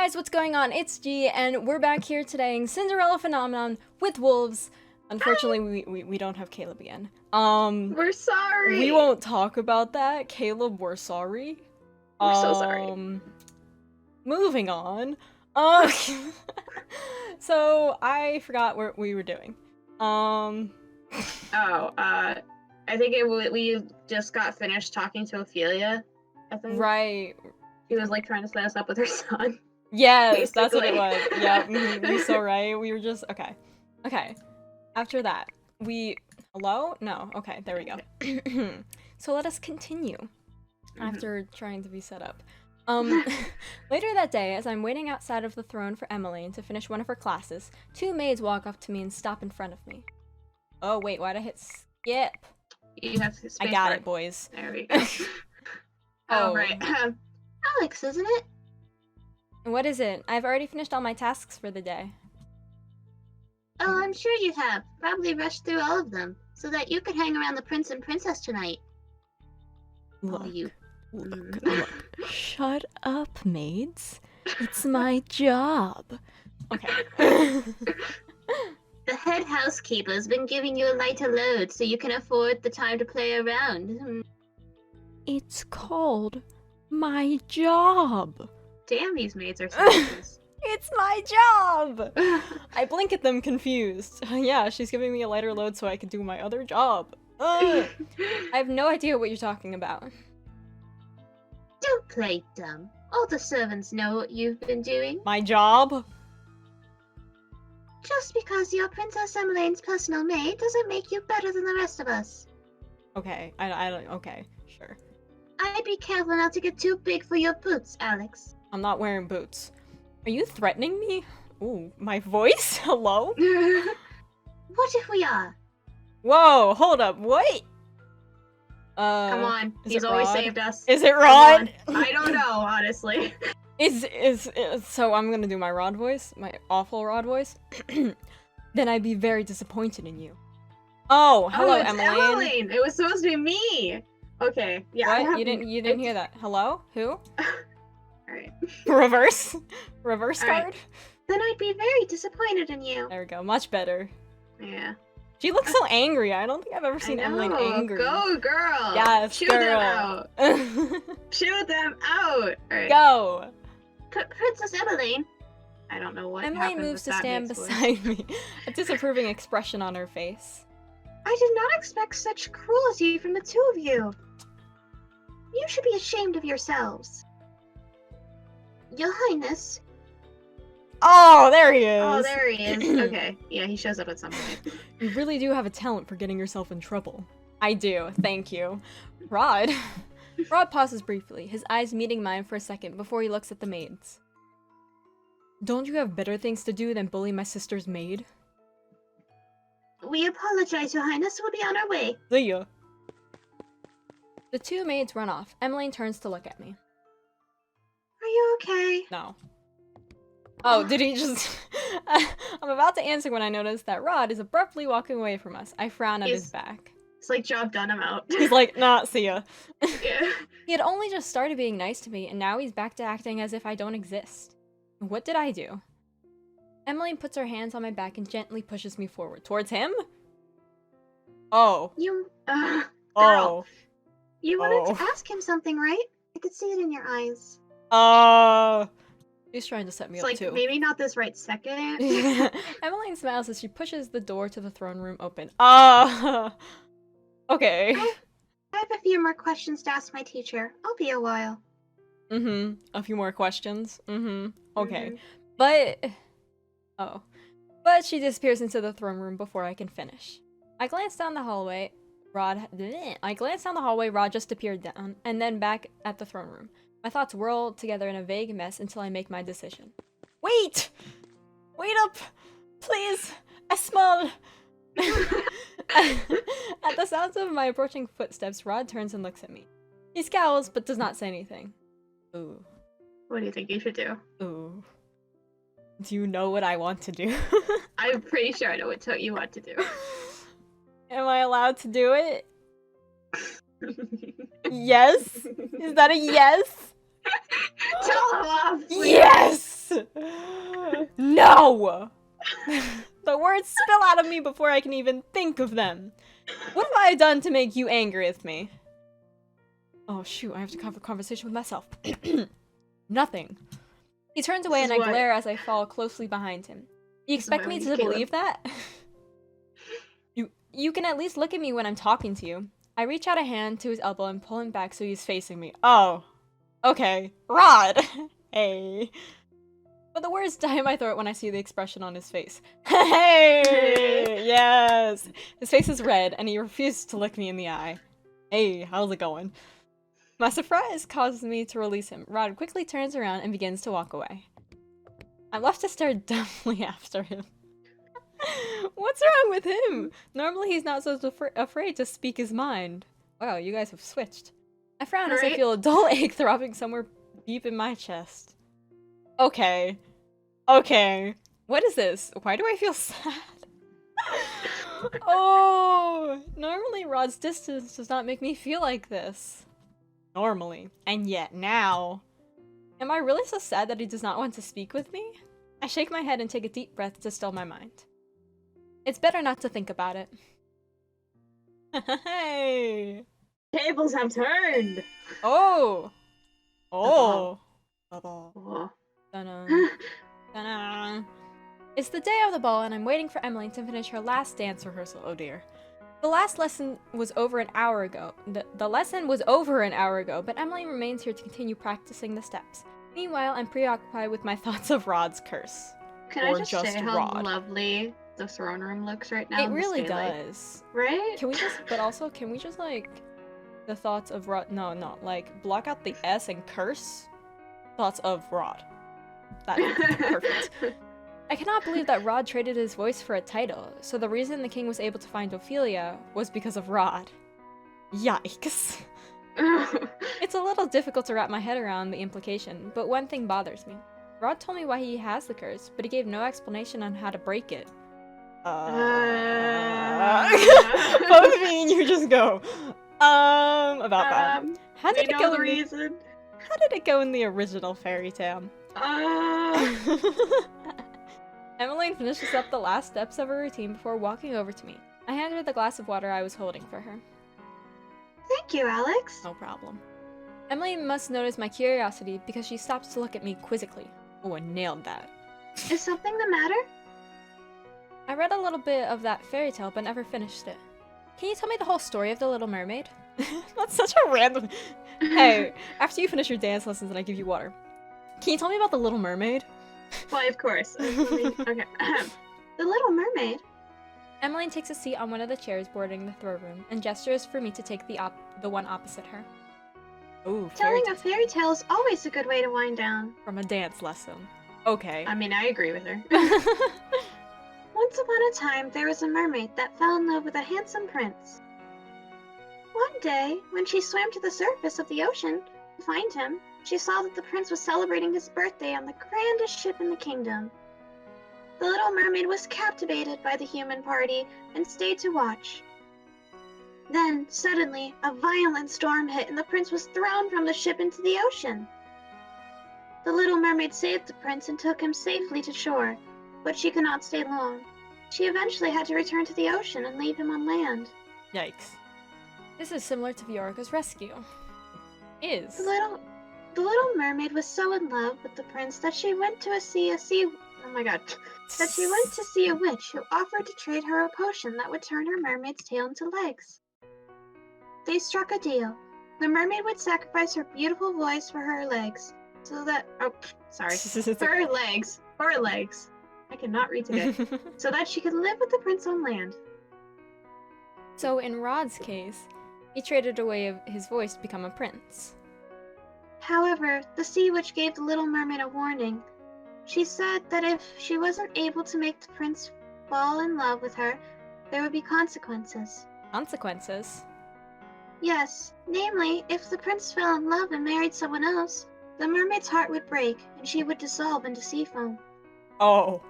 guys, what's going on? It's G, and we're back here today in Cinderella Phenomenon with wolves. Unfortunately, we don't have Caleb again. We're sorry. We won't talk about that. Caleb, we're sorry. We're so sorry. Moving on. So I forgot what we were doing. I think we just got finished talking to Ophelia. I think. Right. She was like trying to set us up with her son. Yes, that's what it Basically. was. Yep, you're so right. We were just okay. After that, hello? No. Okay, there we go. So let us continue. After trying to be set up. Later that day, as I'm waiting outside of the throne for Emmeline to finish one of her classes, two maids walk up to me and stop in front of me. Oh wait, why'd I hit skip? You have to I got it, boys. There we go. Oh, right. Alex, isn't it? What is it? I've already finished all my tasks for the day. Oh, I'm sure you have. Probably rushed through all of them, so that you could hang around the prince and princess tonight. Look, Oh, you. look. Shut up, maids. It's my job. Okay. The head housekeeper's been giving you a lighter load, so you can afford the time to play around. It's called my job. Damn, these maids are serious. It's my job! I blink at them confused. Yeah, she's giving me a lighter load so I can do my other job. I have no idea what you're talking about. Don't play dumb. All the servants know what you've been doing. My job? Just because you're Princess Emmeline's personal maid doesn't make you better than the rest of us. Okay, I don't. Okay, sure. I'd be careful not to get too big for your boots, Alex. I'm not wearing boots. Are you threatening me? Ooh, my voice? Hello? What if we are? Whoa, hold up, what? Come on, he's always Rod? saved us. Is it Rod? I don't know, honestly. So I'm gonna do my Rod voice, my awful Rod voice. Then I'd be very disappointed in you. Oh, hello, it's Emmeline. Emmeline. It was supposed to be me. Okay, yeah. What? You didn't hear that? Hello? Who? Alright. Reverse All right. card? Then I'd be very disappointed in you. There we go, much better. Yeah. She looks so angry. I don't think I've ever seen Emmeline angry. Go, girl. Yes, Chew girl. them out. Chew them out. Alright. Go! Princess Emmeline. I don't know what Emmeline happened moves with to that stand mixed voice. beside me, a disapproving expression on her face. I did not expect such cruelty from the two of you. You should be ashamed of yourselves. Your Highness. Oh, there he is! Oh, there he is. Okay. Yeah, he shows up at some point. You really do have a talent for getting yourself in trouble. I do, thank you. Rod. Rod pauses briefly, his eyes meeting mine for a second before he looks at the maids. Don't you have better things to do than bully my sister's maid? We apologize, Your Highness. We'll be on our way. See ya. The two maids run off. Emmeline turns to look at me. Are you okay? No. Oh, did he just... I'm about to answer when I notice that Rod is abruptly walking away from us. I frown at his back. It's like, job done, I'm out. He's like, nah, see ya. Yeah. He had only just started being nice to me, and now he's back to acting as if I don't exist. What did I do? Emmeline puts her hands on my back and gently pushes me forward. Towards him? Oh. You Oh. You wanted to ask him something, right? I could see it in your eyes. He's trying to set me It's up like, too. maybe not this right second. Emmeline smiles as she pushes the door to the throne room open. Okay. I have a few more questions to ask my teacher. I'll be a while. A few more questions. Okay. Mhm. But she disappears into the throne room before I can finish. I glance down the hallway. Rod just appeared down, and then back at the throne room. My thoughts whirl together in a vague mess until I make my decision. Wait! Wait up! Please! A small... At the sounds of my approaching footsteps, Rod turns and looks at me. He scowls, but does not say anything. Ooh. What do you think you should do? Ooh. Do you know what I want to do? I'm pretty sure I know what you want to do. Am I allowed to do it? Yes? Is that a yes? Tell him off, please. Yes! No! The words spill out of me before I can even think of them. What have I done to make you angry with me? Oh shoot, I have to have a conversation with myself. Nothing. He turns away and I glare as I fall closely behind him. You expect me to believe that? You can at least look at me when I'm talking to you. I reach out a hand to his elbow and pull him back so he's facing me. Oh. Okay. Rod! Hey. But the words die in my throat when I see the expression on his face. Hey! Yes! His face is red and he refuses to look me in the eye. Hey, how's it going? My surprise causes me to release him. Rod quickly turns around and begins to walk away. I'm left to stare dumbly after him. What's wrong with him? Normally he's not so afraid to speak his mind. Wow, you guys have switched. I frown as I feel a dull ache throbbing somewhere deep in my chest. Okay. Okay. What is this? Why do I feel sad? Oh! Normally Rod's distance does not make me feel like this. Normally. And yet now... Am I really so sad that he does not want to speak with me? I shake my head and take a deep breath to still my mind. It's better not to think about it. Hey! Tables have turned! Oh! Oh! Oh. Dun-dun. Dun-dun. It's the day of the ball and I'm waiting for Emily to finish her last dance rehearsal, oh dear. The last lesson was over an hour ago. The lesson was over an hour ago, but Emily remains here to continue practicing the steps. Meanwhile, I'm preoccupied with my thoughts of Rod's curse. Can I just say how lovely the throne room looks right now? It really does. Right? Can we just like, the thoughts of Rod, no, like, block out the S and curse? Thoughts of Rod. That's perfect. I cannot believe that Rod traded his voice for a title, so the reason the king was able to find Ophelia was because of Rod. Yikes. It's a little difficult to wrap my head around the implication, but one thing bothers me. Rod told me why he has the curse, but he gave no explanation on how to break it. Both of me and you just go, about that. How did it go the reason? How did it go in the original fairy tale? Emmeline finishes up the last steps of her routine before walking over to me. I hand her the glass of water I was holding for her. Thank you, Alex. No problem. Emmeline must notice my curiosity because she stops to look at me quizzically. Oh, I nailed that. Is something the matter? I read a little bit of that fairy tale but never finished it. Can you tell me the whole story of the Little Mermaid? That's such a random... Hey, after you finish your dance lessons and I give you water, can you tell me about the Little Mermaid? Why, of course. Okay. The Little Mermaid? Emmeline takes a seat on one of the chairs bordering the throne room and gestures for me to take the one opposite her. Ooh, telling a fairy tale is always a good way to wind down. From a dance lesson. Okay. I mean, I agree with her. Once upon a time, there was a mermaid that fell in love with a handsome prince. One day, when she swam to the surface of the ocean to find him, she saw that the prince was celebrating his birthday on the grandest ship in the kingdom. The little mermaid was captivated by the human party and stayed to watch. Then, suddenly, a violent storm hit and the prince was thrown from the ship into the ocean. The little mermaid saved the prince and took him safely to shore, but she could not stay long. She eventually had to return to the ocean and leave him on land. Yikes. This is similar to Viorica's rescue. The little mermaid was so in love with the prince that she went to see a witch who offered to trade her a potion that would turn her mermaid's tail into legs. They struck a deal. The mermaid would sacrifice her beautiful voice for her legs, for her legs. I cannot read today. So that she could live with the prince on land. So in Rod's case, he traded away his voice to become a prince. However, the sea witch gave the little mermaid a warning. She said that if she wasn't able to make the prince fall in love with her, there would be consequences. Consequences? Yes, namely, if the prince fell in love and married someone else, the mermaid's heart would break and she would dissolve into sea foam. Oh.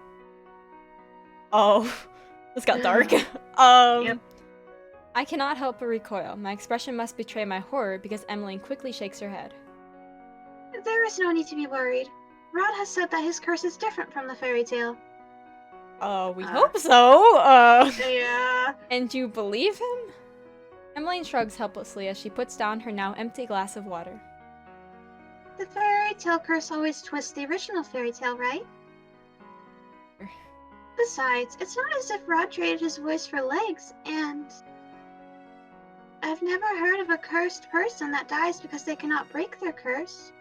This got dark. Yep. I cannot help but recoil. My expression must betray my horror because Emmeline quickly shakes her head. There is no need to be worried. Rod has said that his curse is different from the fairy tale. We hope so. Yeah. And you believe him? Emmeline shrugs helplessly as she puts down her now empty glass of water. The fairy tale curse always twists the original fairy tale, right? Besides, it's not as if Rod traded his voice for legs, and I've never heard of a cursed person that dies because they cannot break their curse.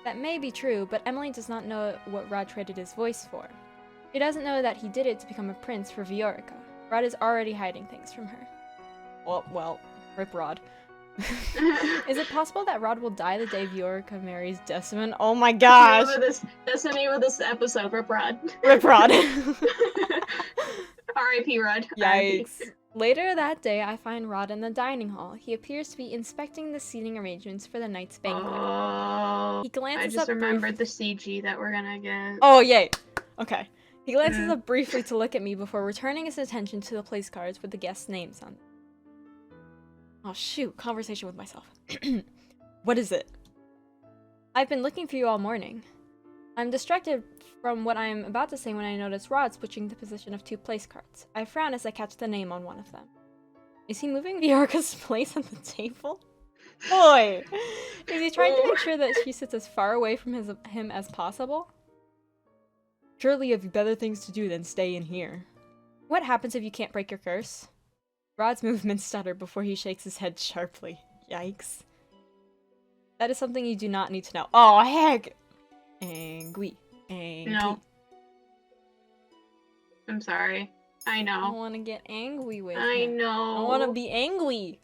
That may be true, but Emmeline does not know what Rod traded his voice for. She doesn't know that he did it to become a prince for Viorica. Rod is already hiding things from her. Well, rip Rod. Is it possible that Rod will die the day Viorica marries Desmond? Oh my gosh! That's the name of this episode, Rip Rod. Rip Rod. R.I.P. Rod. Yikes. Later that day, I find Rod in the dining hall. He appears to be inspecting the seating arrangements for the night's banquet. Oh, He glances I just up remembered the CG that we're gonna get. Oh, yay! Okay. He glances up briefly to look at me before returning his attention to the place cards with the guests' names on them. Oh shoot, conversation with myself. What is it? I've been looking for you all morning. I'm distracted from what I'm about to say when I notice Rod switching the position of 2 place cards. I frown as I catch the name on one of them. Is he moving Viorica's place on the table? Boy! Is he trying to make sure that she sits as far away from him as possible? Surely you have better things to do than stay in here. What happens if you can't break your curse? Rod's movements stutter before he shakes his head sharply. Yikes. That is something you do not need to know. Oh, heck! Angry. No. I'm sorry. I I know. want to get angry with I him. know. I want to be angry.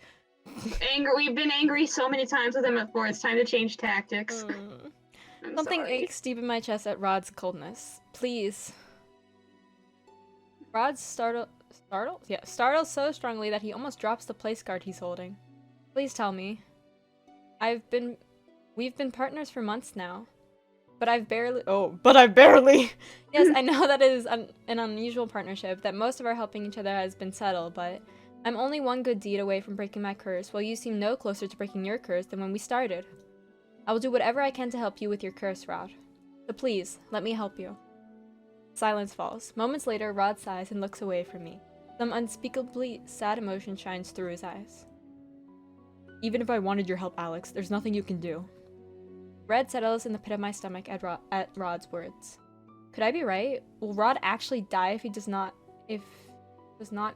Angry. We've been angry so many times with him before. It's time to change tactics. I'm Something sorry. aches deep in my chest at Rod's coldness. Please. Rod's startled so strongly that he almost drops the place card he's holding. Please tell me. We've been partners for months now. But I've barely- Yes, I know that it is an unusual partnership, that most of our helping each other has been settled, but I'm only one good deed away from breaking my curse, while you seem no closer to breaking your curse than when we started. I will do whatever I can to help you with your curse, Rod. So please, let me help you. Silence falls. Moments later, Rod sighs and looks away from me. Some unspeakably sad emotion shines through his eyes. Even if I wanted your help, Alex, there's nothing you can do. Red settles in the pit of my stomach at Rod's words. Could I be right? Will Rod actually die if he does not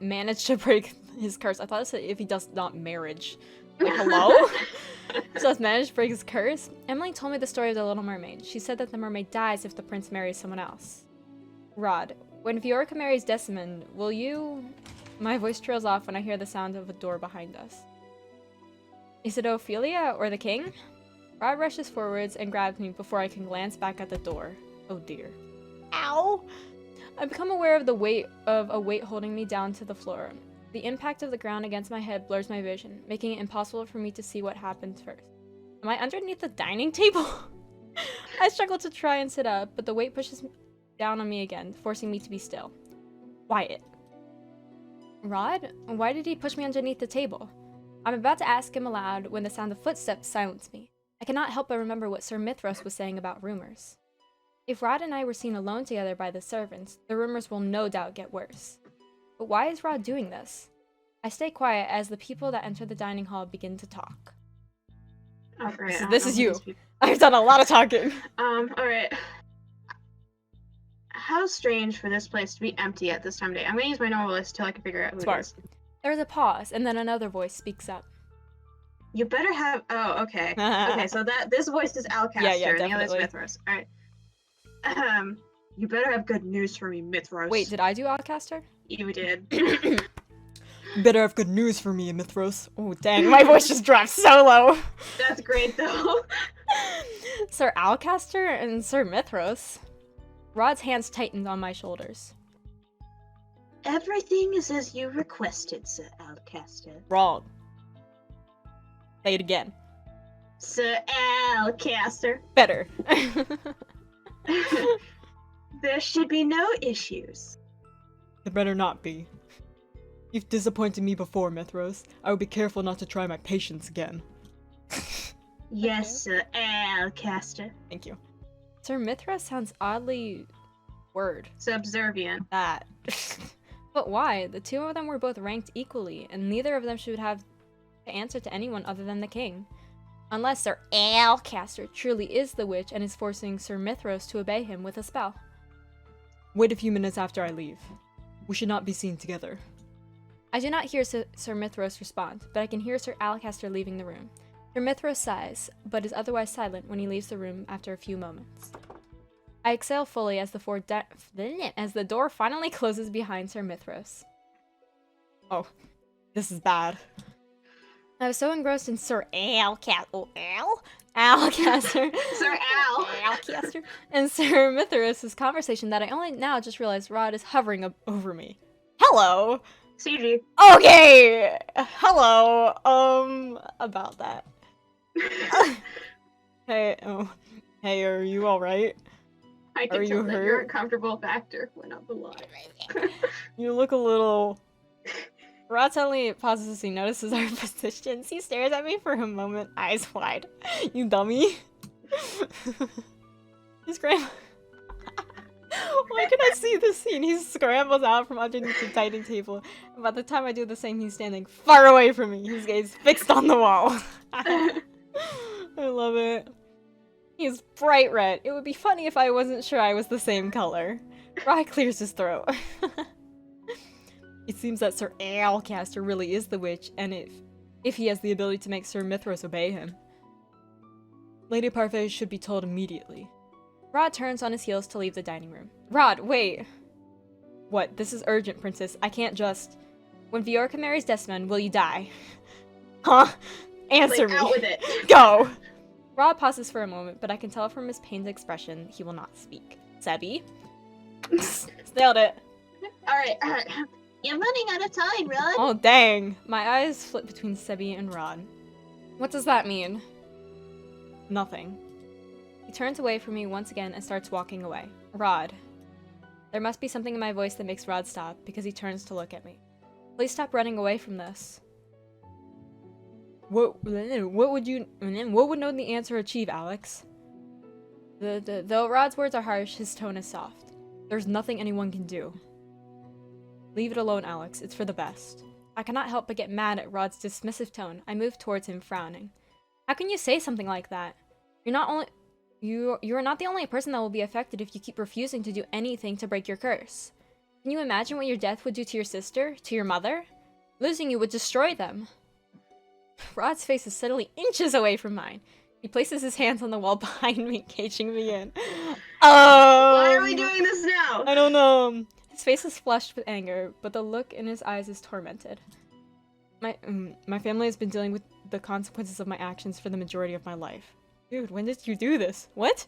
manage to break his curse? I thought it said if he does not marriage. Like, hello? So has managed to break his curse? Emily told me the story of the Little Mermaid. She said that the mermaid dies if the prince marries someone else. Rod, when Viorica marries Desmond, will you... My voice trails off when I hear the sound of a door behind us. Is it Ophelia or the king? Rod rushes forwards and grabs me before I can glance back at the door. Oh dear. Ow! I become aware of a weight holding me down to the floor. The impact of the ground against my head blurs my vision, making it impossible for me to see what happens first. Am I underneath the dining table? I struggle to try and sit up, but the weight pushes down on me again, forcing me to be still. Quiet. Rod? Why did he push me underneath the table? I'm about to ask him aloud when the sound of footsteps silenced me. I cannot help but remember what Sir Mithras was saying about rumors. If Rod and I were seen alone together by the servants, the rumors will no doubt get worse. But why is Rod doing this? I stay quiet as the people that enter the dining hall begin to talk. Oh, great. So this is you. I've done a lot of talking. Alright. How strange for this place to be empty at this time of day. I'm gonna use my normal list till I can figure out who Smart. it is. There's a pause, and then another voice speaks up. You better have. Oh, okay. Okay, so this voice is Alcaster, Yeah, and the other's definitely. Mithras. All right. You better have good news for me, Mithras. Wait, did I do Outcaster? You did. You better have good news for me, Mithros. Oh, dang, my voice just dropped so low. That's great, though. Sir Alcaster and Sir Mithros. Rod's hands tightened on my shoulders. Everything is as you requested, Sir Alcaster. Wrong. Say it again. Sir Alcaster. Better. There should be no issues. There better not be. You've disappointed me before, Mithros. I will be careful not to try my patience again. Yes, Sir Alcaster. Thank you. Sir Mithra sounds oddly Subservient. that. But why? The two of them were both ranked equally, and neither of them should have to answer to anyone other than the king. Unless Sir Alcaster truly is the witch and is forcing Sir Mithros to obey him with a spell. Wait a few minutes after I leave. We should not be seen together. I do not hear Sir Mithros respond, but I can hear Sir Alcaster leaving the room. Sir Mithros sighs, but is otherwise silent when he leaves the room after a few moments. I exhale fully as the door finally closes behind Sir Mithros. Oh, this is bad. I was so engrossed in Sir Alcaster Sir Al. Alcaster and Sir Mithros' conversation that I only now just realized Rod is hovering over me. Hello! CG. Okay! Hello! About that. Hey, hey, are you alright? I Are can you tell that hurt? your uncomfortable factor went up a lot. You look a little... Rod suddenly pauses as he notices our positions. He stares at me for a moment, eyes wide. You dummy. He's scrambling. Why can I see this scene? He scrambles out from underneath the dining table. And by the time I do the same, he's standing far away from me, his gaze fixed on the wall. I love it. He's bright red. It would be funny if I wasn't sure I was the same color. Rod clears his throat. It seems that Sir Alcaster really is the witch, and if he has the ability to make Sir Mithros obey him. Lady Parfait should be told immediately. Rod turns on his heels to leave the dining room. Rod, wait! What? This is urgent, princess. I can't just... When Viorca marries Desmond, will you die? Huh? Answer Like, me. out with it. Go! Rod pauses for a moment, but I can tell from his pained expression he will not speak. Sebi? Nailed it. Alright. You're running out of time, Rod. Oh, dang. My eyes flip between Sebi and Rod. What does that mean? Nothing. He turns away from me once again and starts walking away. Rod. There must be something in my voice that makes Rod stop, because he turns to look at me. Please stop running away from this. What would know the answer achieve, Alex? Though Rod's words are harsh, his tone is soft. There's nothing anyone can do. Leave it alone, Alex. It's for the best. I cannot help but get mad at Rod's dismissive tone. I move towards him, frowning. How can you say something like that? You are not the only person that will be affected if you keep refusing to do anything to break your curse. Can you imagine what your death would do to your sister? To your mother? Losing you would destroy them. Rod's face is suddenly inches away from mine. He places his hands on the wall behind me, caging me in. Why are we doing this now? I don't know. His face is flushed with anger, but the look in his eyes is tormented. My family has been dealing with the consequences of my actions for the majority of my life. Dude, when did you do this? What?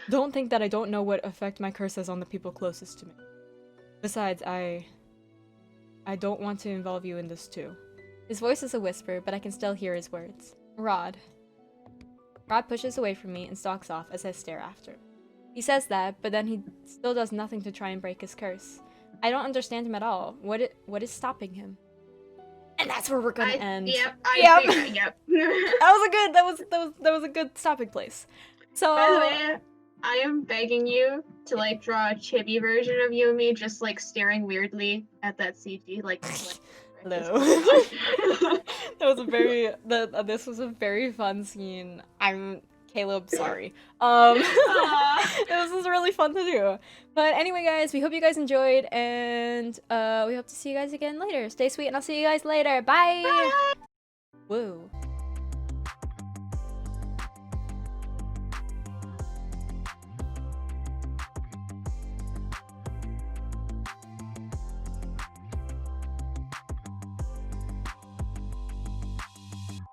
Don't think that I don't know what effect my curse has on the people closest to me. Besides, I don't want to involve you in this too. His voice is a whisper, but I can still hear his words. Rod. Rod pushes away from me and stalks off as I stare after him. He says that, but then he still does nothing to try and break his curse. I don't understand him at all. What is stopping him? And that's where we're gonna end. Yep. That was a good stopping place. So By the way, I am begging you to like draw a chibi version of you and me just like staring weirdly at that CG like Hello. This was a very fun scene. I'm Caleb, sorry. This was really fun to do. But anyway, guys, we hope you guys enjoyed, and we hope to see you guys again later. Stay sweet, and I'll see you guys later. Bye! Bye. Woo.